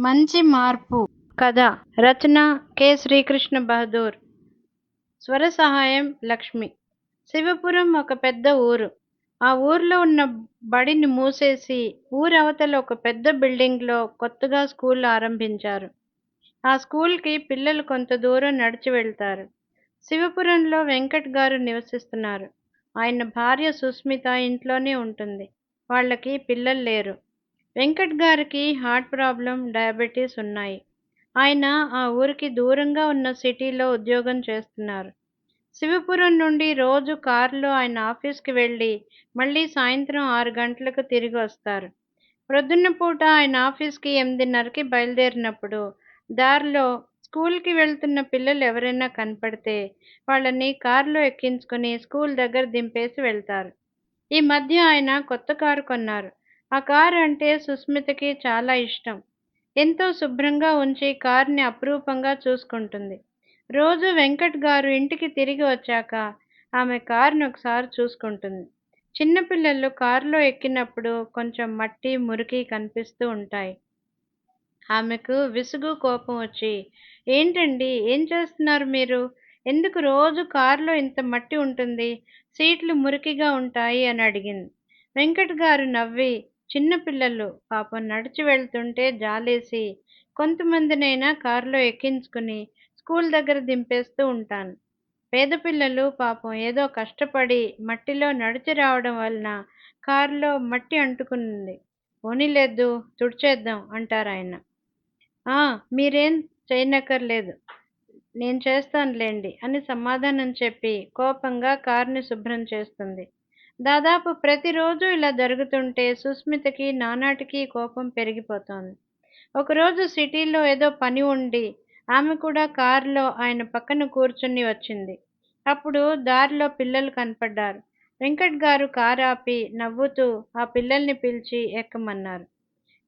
మంచి మార్పు. కథ రచన కె. శ్రీకృష్ణ బహదూర్. స్వర సహాయం లక్ష్మి. శివపురం ఒక పెద్ద ఊరు. ఆ ఊర్లో ఉన్న బడిని మూసేసి ఊరవతల ఒక పెద్ద బిల్డింగ్లో కొత్తగా స్కూల్ ఆరంభించారు. ఆ స్కూల్కి పిల్లలు కొంత దూరం నడిచి వెళ్తారు. శివపురంలో వెంకట్ గారు నివసిస్తున్నారు. ఆయన భార్య సుస్మిత ఇంట్లోనే ఉంటుంది. వాళ్ళకి పిల్లలు లేరు. వెంకట్ గారికి హార్ట్ ప్రాబ్లం, డయాబెటీస్ ఉన్నాయి. ఆయన ఆ ఊరికి దూరంగా ఉన్న సిటీలో ఉద్యోగం చేస్తున్నారు. శివపురం నుండి రోజు కారులో ఆయన ఆఫీస్కి వెళ్ళి మళ్ళీ సాయంత్రం 6 గంటలకు తిరిగి వస్తారు. ప్రొద్దున్న పూట ఆయన ఆఫీస్కి 8:30కి బయలుదేరినప్పుడు దారిలో స్కూల్కి వెళ్తున్న పిల్లలు ఎవరైనా కనపడితే వాళ్ళని కారులో ఎక్కించుకుని స్కూల్ దగ్గర దింపేసి వెళ్తారు. ఈ మధ్య ఆయన కొత్త కారు కొన్నారు. ఆ కారు అంటే సుస్మితకి చాలా ఇష్టం. ఎంతో శుభ్రంగా ఉంచి కారుని అపురూపంగా చూసుకుంటుంది. రోజు వెంకట్ గారు ఇంటికి తిరిగి వచ్చాక ఆమె కారుని ఒకసారి చూసుకుంటుంది. చిన్నపిల్లలు కారులో ఎక్కినప్పుడు కొంచెం మట్టి, మురికి కనిపిస్తూ ఉంటాయి. ఆమెకు విసుగు, కోపం వచ్చి, ఏంటండి, ఏం చేస్తున్నారు మీరు? ఎందుకు రోజు కారులో ఇంత మట్టి ఉంటుంది, సీట్లు మురికిగా ఉంటాయి అని అడిగింది. వెంకట్ గారు నవ్వి, చిన్నపిల్లలు పాపం నడిచి వెళ్తుంటే జాలేసి కొంతమందినైనా కారులో ఎక్కించుకుని స్కూల్ దగ్గర దింపేస్తూ ఉంటాను. పేద పిల్లలు పాపం ఏదో కష్టపడి మట్టిలో నడిచి రావడం వలన కారులో మట్టి అంటుకుంది. పోనీలేదు, తుడిచేద్దాం అంటారాయన. మీరేం చేయనక్కర్లేదు, నేను చేస్తానులేండి అని సమాధానం చెప్పి కోపంగా కారుని శుభ్రం చేస్తుంది. దాదాపు ప్రతిరోజు ఇలా జరుగుతుంటే సుస్మితకి నానాటికి కోపం పెరిగిపోతోంది. ఒకరోజు సిటీలో ఏదో పని ఉండి ఆమె కూడా కారులో ఆయన పక్కన కూర్చుని వచ్చింది. అప్పుడు దారిలో పిల్లలు కనపడ్డారు. వెంకట్ గారు కారు ఆపి నవ్వుతూ ఆ పిల్లల్ని పిలిచి ఎక్కమన్నారు.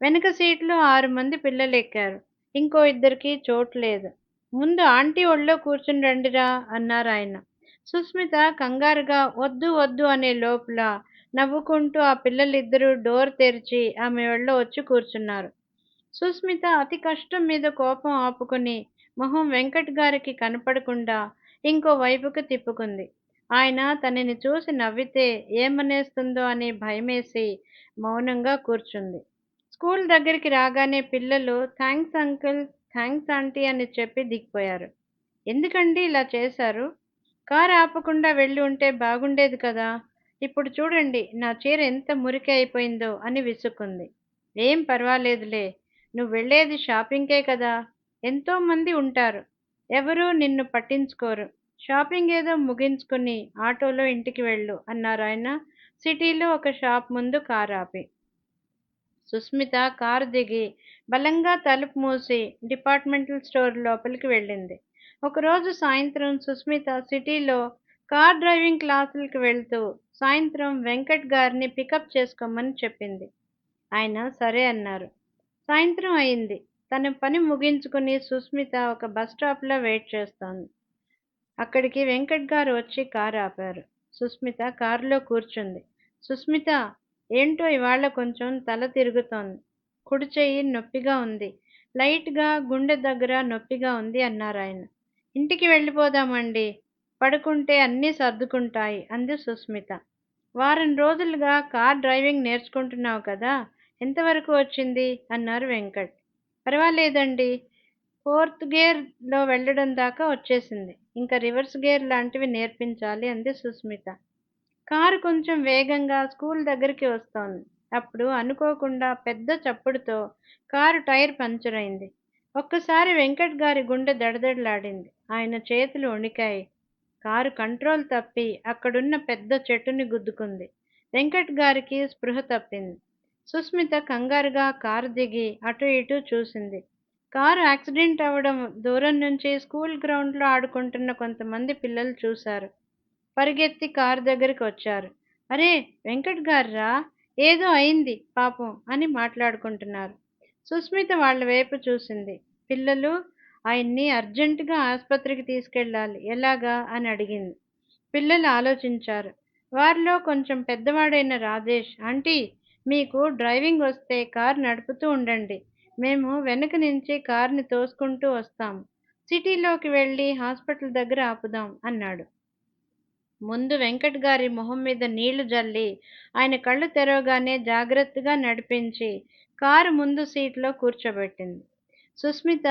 వెనక సీట్లో 6 మంది పిల్లలు ఎక్కారు. ఇంకో ఇద్దరికి చోటు లేదు. ముందు ఆంటీ ఒళ్ళో కూర్చుని రండిరా అన్నారాయన. సుస్మిత కంగారుగా వద్దు వద్దు అనే లోపల నవ్వుకుంటూ ఆ పిల్లలిద్దరూ డోర్ తెరిచి ఆమె ఒళ్ళో వచ్చి కూర్చున్నారు. సుస్మిత అతి కష్టం మీద కోపం ఆపుకుని మొహం వెంకట్ గారికి కనపడకుండా ఇంకో వైపుకు తిప్పుకుంది. ఆయన తనని చూసి నవ్వితే ఏమనేస్తుందో అని భయమేసి మౌనంగా కూర్చుంది. స్కూల్ దగ్గరికి రాగానే పిల్లలు థ్యాంక్స్ అంకుల్, థ్యాంక్స్ ఆంటీ అని చెప్పి దిగిపోయారు. ఎందుకండి ఇలా చేశారు? కారు ఆపకుండా వెళ్ళి ఉంటే బాగుండేది కదా. ఇప్పుడు చూడండి నా చీర ఎంత మురికి అయిపోయిందో అని విసుక్కుంది. ఏం పర్వాలేదులే, నువ్వు వెళ్ళేది షాపింగ్కే కదా, ఎంతో మంది ఉంటారు, ఎవరూ నిన్ను పట్టించుకోరు. షాపింగ్ ఏదో ముగించుకుని ఆటోలో ఇంటికి వెళ్ళు అన్నారాయన సిటీలో ఒక షాప్ ముందు కారు ఆపి. సుస్మిత కారు దిగి బలంగా తలుపు మూసి డిపార్ట్మెంటల్ స్టోర్ లోపలికి వెళ్ళింది. ఒకరోజు సాయంత్రం సుస్మిత సిటీలో కార్ డ్రైవింగ్ క్లాసులకి వెళ్తూ సాయంత్రం వెంకట్ గారిని పికప్ చేసుకోమని చెప్పింది. ఆయన సరే అన్నారు. సాయంత్రం అయింది. తన పని ముగించుకుని సుస్మిత ఒక బస్ స్టాప్లో వెయిట్ చేస్తోంది. అక్కడికి వెంకట్ గారు వచ్చి కారు ఆపారు. సుస్మిత కారులో కూర్చుంది. సుస్మిత, ఏంటో ఇవాళ కొంచెం తల తిరుగుతోంది, కుడి చెయ్యి నొప్పిగా ఉంది, లైట్గా గుండె దగ్గర నొప్పిగా ఉంది అన్నారాయన. ఇంటికి వెళ్ళిపోదామండి, పడుకుంటే అన్నీ సర్దుకుంటాయి అంది సుస్మిత. వారం రోజులుగా కార్ డ్రైవింగ్ నేర్చుకుంటున్నావు కదా, ఎంతవరకు వచ్చింది అన్నారు వెంకట్. పర్వాలేదండి, 4th గేర్లో వెళ్ళడం దాకా వచ్చేసింది, ఇంకా రివర్స్ గేర్ లాంటివి నేర్పించాలి అంది సుస్మిత. కారు కొంచెం వేగంగా స్కూల్ దగ్గరికి వస్తోంది. అప్పుడు అనుకోకుండా పెద్ద చప్పుడుతో కారు టైర్ పంచర్ అయింది. ఒక్కసారి వెంకట్ గారి గుండె దడదడలాడింది. ఆయన చేతులు వణికాయి. కారు కంట్రోల్ తప్పి అక్కడున్న పెద్ద చెట్టుని గుద్దుకుంది. వెంకట్ గారికి స్పృహ తప్పింది. సుస్మిత కంగారుగా కారు దిగి అటు ఇటు చూసింది. కారు యాక్సిడెంట్ అవ్వడం దూరం నుంచి స్కూల్ గ్రౌండ్లో ఆడుకుంటున్న కొంతమంది పిల్లలు చూశారు. పరిగెత్తి కారు దగ్గరికి వచ్చారు. అరే, వెంకట్ గార్రా, ఏదో అయింది పాపం అని మాట్లాడుకుంటున్నారు. సుస్మిత వాళ్ళ వైపు చూసింది. పిల్లలు, ఆయన్ని అర్జెంటుగా ఆసుపత్రికి తీసుకెళ్ళాలి, ఎలాగా అని అడిగింది. పిల్లలు ఆలోచించారు. వారిలో కొంచెం పెద్దవాడైన రాజేష్, ఆంటీ, మీకు డ్రైవింగ్ వస్తే కారు నడుపుతూ ఉండండి, మేము వెనక నుంచి కారుని తోసుకుంటూ వస్తాం. సిటీలోకి వెళ్ళి హాస్పిటల్ దగ్గర ఆపుదాం అన్నాడు. ముందు వెంకట్ గారి మొహం మీద నీళ్లు జల్లి, ఆయన కళ్ళు తెరవగానే జాగ్రత్తగా నడిపించి, కారు ముందు సీట్లో కూర్చోబెట్టింది. సుస్మిత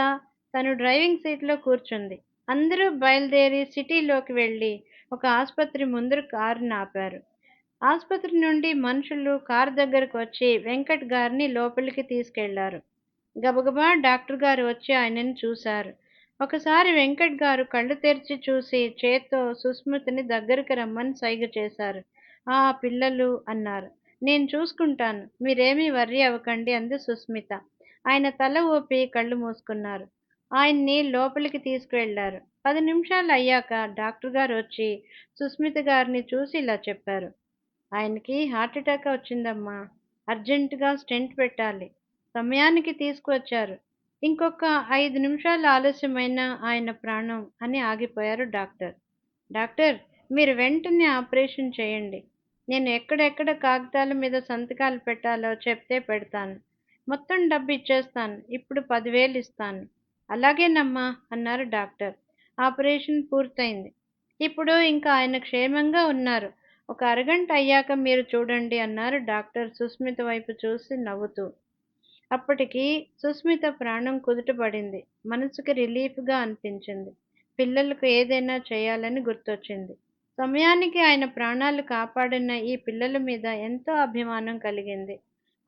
తను డ్రైవింగ్ సీట్లో కూర్చుంది. అందరూ బయలుదేరి సిటీలోకి వెళ్ళి, ఒక ఆస్పత్రి ముందర కారుని ఆపారు. ఆస్పత్రి నుండి మనుషులు కారు దగ్గరకు వచ్చి వెంకట్ గారిని లోపలికి తీసుకెళ్లారు. గబగబా డాక్టర్ గారు వచ్చి ఆయనని చూశారు. ఒకసారి వెంకట్ గారు కళ్ళు తెరిచి చూసి చేత్తో సుస్మితని దగ్గరికి రమ్మని సైగ చేశారు. ఆ పిల్లలు అన్నారు. నేను చూసుకుంటాను. మీరేమీ వర్రీ అవ్వకండి అంది సుస్మిత. ఆయన తల ఊపి కళ్ళు మూసుకున్నారు. ఆయన్ని లోపలికి తీసుకువెళ్లారు. 10 నిమిషాలు అయ్యాక డాక్టర్ గారు వచ్చి సుస్మిత గారిని చూసి ఇలా చెప్పారు. ఆయనకి హార్ట్‌అటాక్ వచ్చిందమ్మా. అర్జెంటుగా స్టెంట్ పెట్టాలి. సమయానికి తీసుకువచ్చారు. ఇంకొక 5 నిమిషాలు ఆలస్యమైనా ఆయన ప్రాణం అని ఆగిపోయారు డాక్టర్. డాక్టర్, మీరు వెంటనే ఆపరేషన్ చేయండి. నేను ఎక్కడెక్కడ కాగితాల మీద సంతకాలు పెట్టాలో చెప్తే పెడతాను. మొత్తం డబ్బు ఇచ్చేస్తాను. ఇప్పుడు 10,000 ఇస్తాను. అలాగేనమ్మా అన్నారు డాక్టర్. ఆపరేషన్ పూర్తయింది. ఇప్పుడు ఇంకా ఆయన క్షేమంగా ఉన్నారు. ఒక అరగంట అయ్యాక మీరు చూడండి అన్నారు డాక్టర్ సుస్మిత వైపు చూసి నవ్వుతూ. అప్పటికి సుస్మిత ప్రాణం కుదుటపడింది. మనసుకి రిలీఫ్‌గా అనిపించింది. పిల్లలకు ఏదైనా చేయాలని గుర్తొచ్చింది. సమయానికి ఆయన ప్రాణాలు కాపాడిన ఈ పిల్లల మీద ఎంతో అభిమానం కలిగింది.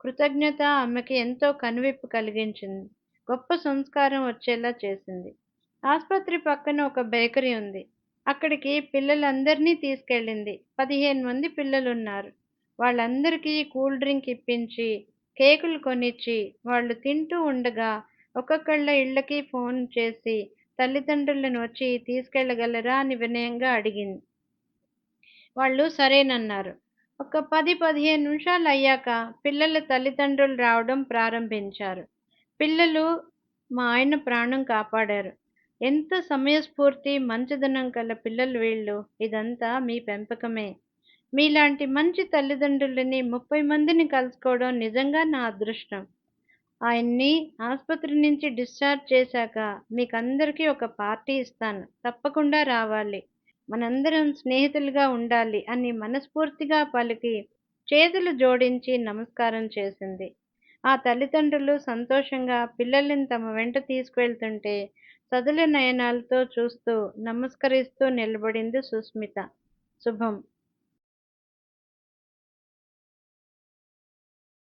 కృతజ్ఞత ఆమెకి ఎంతో కనువిప్పు కలిగించింది. గొప్ప సంస్కారం వచ్చేలా చేసింది. ఆస్పత్రి పక్కన ఒక బేకరీ ఉంది. అక్కడికి పిల్లలందరినీ తీసుకెళ్ళింది. 15 మంది పిల్లలున్నారు. వాళ్ళందరికీ కూల్ డ్రింక్ ఇప్పించి, కేకులు కొనిచ్చి, వాళ్ళు తింటూ ఉండగా ఒక్కొక్కళ్ళ ఇళ్ళకి ఫోన్ చేసి తల్లిదండ్రులను వచ్చి తీసుకెళ్ళగలరా అని వినయంగా అడిగింది. వాళ్ళు సరేనన్నారు. ఒక 10, 15 నిమిషాలు అయ్యాక పిల్లల తల్లిదండ్రులు రావడం ప్రారంభించారు. పిల్లలు మా ఆయన ప్రాణం కాపాడారు. ఎంత సమయస్ఫూర్తి, మంచితనం కల పిల్లలు వీళ్ళు. ఇదంతా మీ పెంపకమే. మీలాంటి మంచి తల్లిదండ్రులని 30 మందిని కలుసుకోవడం నిజంగా నా అదృష్టం. ఆయన్ని ఆస్పత్రి నుంచి డిశ్చార్జ్ చేశాక మీకందరికీ ఒక పార్టీ ఇస్తాను. తప్పకుండా రావాలి. మనందరం స్నేహితులుగా ఉండాలి అని మనస్ఫూర్తిగా పలికి చేతులు జోడించి నమస్కారం చేసింది. ఆ తల్లిదండ్రులు సంతోషంగా పిల్లల్ని తమ వెంట తీసుకువెళ్తుంటే సదుల నయనాలతో చూస్తూ నమస్కరిస్తూ నిలబడింది సుస్మిత. శుభం.